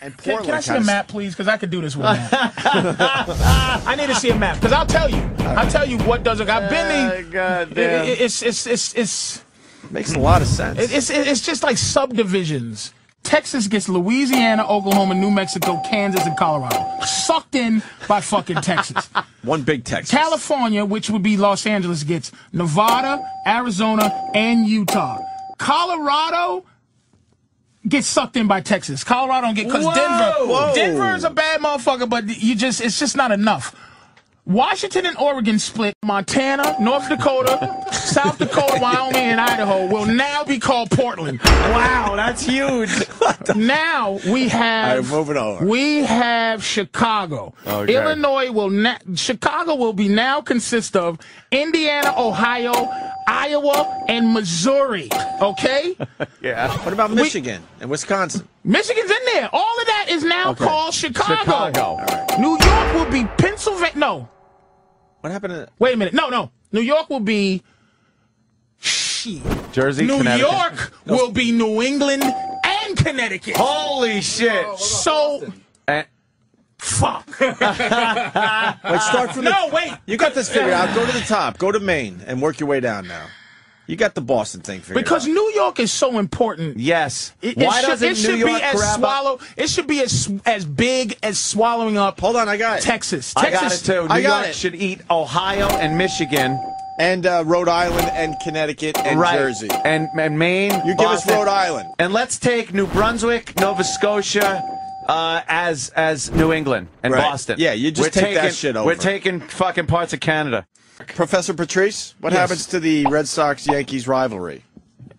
And Portland. Can I see a map, please? Because I could do this with a map. I need to see a map because I'll tell you. I'll tell you what doesn't. I've been there. It's makes a lot of sense. It's just like subdivisions. Texas gets Louisiana, Oklahoma, New Mexico, Kansas, and Colorado. Sucked in by fucking Texas. One big Texas. California, which would be Los Angeles, gets Nevada, Arizona, and Utah. Colorado gets sucked in by Texas. Colorado don't get, because Denver is a bad motherfucker, but it's just not enough. Washington and Oregon split. Montana, North Dakota, South Dakota, Wyoming, and Idaho will now be called Portland. Wow, that's huge. Now we have. All right, moving on. We have Chicago. Okay. Illinois Chicago will be now consist of Indiana, Ohio, Iowa, and Missouri. Okay. Yeah. What about Michigan and Wisconsin? Michigan's in there. All of that is now called Chicago. All right. New York will be Pennsylvania. No. What happened to... Wait a minute. No. New York will be... Shit. Jersey, New Connecticut. York will be New England and Connecticut. Holy shit. So... Fuck. Wait, start from No, wait. You got this figured out. Go to the top. Go to Maine and work your way down now. You got the Boston thing figured out. Because New York is so important. Yes. Why doesn't New York grab up? It should be as big as swallowing up. Hold on, I got it. Texas. I got it too. New York should eat Ohio and Michigan. And Rhode Island and Connecticut and Jersey. And Maine. You give us Rhode Island. And let's take New Brunswick, Nova Scotia as New England and Boston. Yeah, you just take that shit over. We're taking fucking parts of Canada. Professor Patrice, what happens to the Red Sox-Yankees rivalry?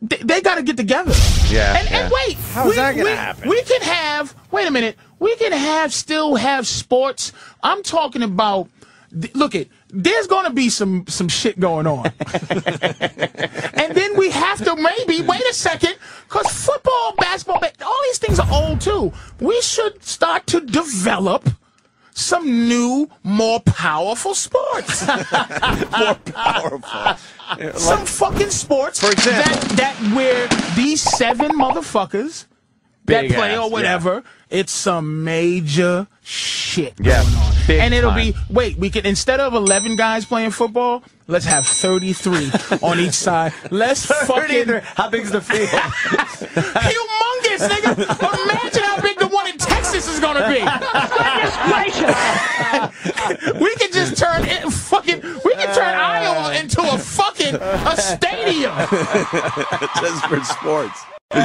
They got to get together. Yeah. And wait. How's that going to happen? We can have, wait a minute, we can still have sports. I'm talking about, look there's going to be some shit going on. And then we have to maybe, wait a second, because football, basketball, all these things are old too. We should start to develop some new, more powerful sports. More powerful. Some fucking sports, for example, that where these 7 motherfuckers that play or whatever, it's some major shit going on. And it'll be, we can, instead of 11 guys playing football, let's have 33 on each side. Let's fucking... How big's the field? Humongous, nigga. Imagine how big the one in Texas is gonna be. We can just turn Iowa into a stadium. Just for sports. All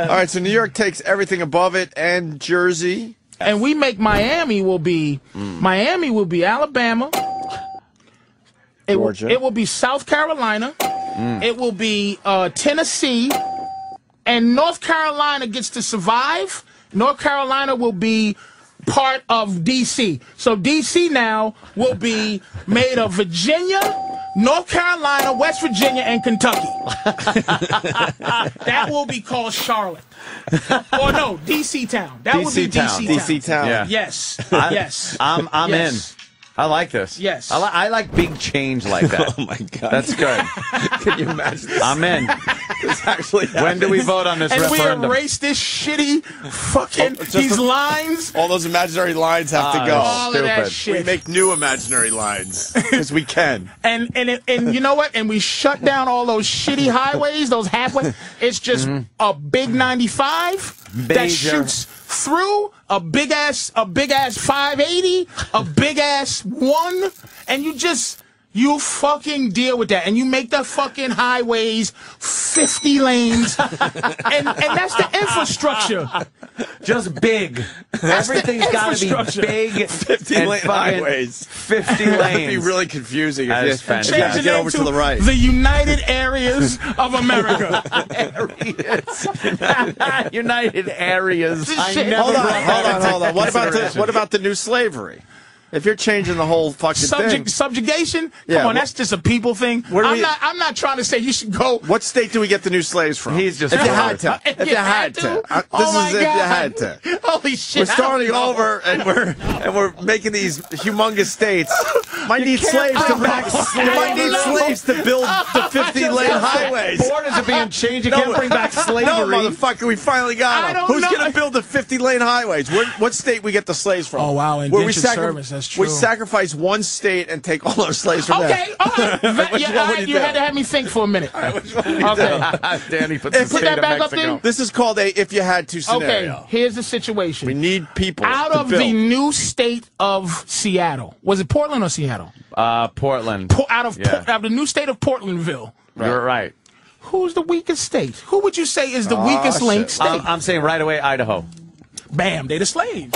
right, so New York takes everything above it and Jersey. And we make Miami will be Alabama. Georgia. It will be South Carolina. It will be Tennessee. And North Carolina gets to survive. North Carolina will be part of D.C. So D.C. now will be made of Virginia, North Carolina, West Virginia, and Kentucky. That will be called Charlotte. Or no, D.C. Town. That would be D.C. Town. D.C. Town. Yeah. Yes. Yes. I'm in. I like this. Yes. I like big change like that. Oh, my God. That's good. Can you imagine this? I'm in. This actually When do we vote on this referendum? We erase this shitty fucking, these lines. All those imaginary lines have to go. All of that shit. We make new imaginary lines, because we can. And you know what? And we shut down all those shitty highways, those halfway. It's just a big 95 that shoots through a big ass 580, a big ass 1, and you fucking deal with that, and you make the fucking highways 50 lanes, and that's the infrastructure. Just big. Everything's got to be big. 50-lane highways. 50 lanes. That'd be really confusing if you Change get over to the right. The United Areas of America. United Areas. Hold on. What about the new slavery? If you're changing the whole fucking thing. Subjugation? Come on, that's just a people thing. I'm not trying to say you should go. What state do we get the new slaves from? He's just if you had to. If you had to. This is if you had to. Holy shit. We're starting over and we're making these humongous states. Might need slaves to build the 50-lane highways. Borders are being changed. You can't bring back slavery. No, motherfucker, we finally got them. Who's going to build the 50-lane highways? What state we get the slaves from? Oh, wow, indentured service, that's true. We sacrifice one state and take all our slaves from there. Okay, all right. You had to have me think for a minute. Which one would you Danny puts the put that back up there. This is called a if you had to scenario. Okay, here's the situation. We need people out of the new state of Seattle. Was it Portland or Seattle? Portland. Out of the new state of Portlandville. Right. You're right. Who's the weakest state? Who would you say is the weakest link state? I'm saying right away, Idaho. Bam, they the slaves.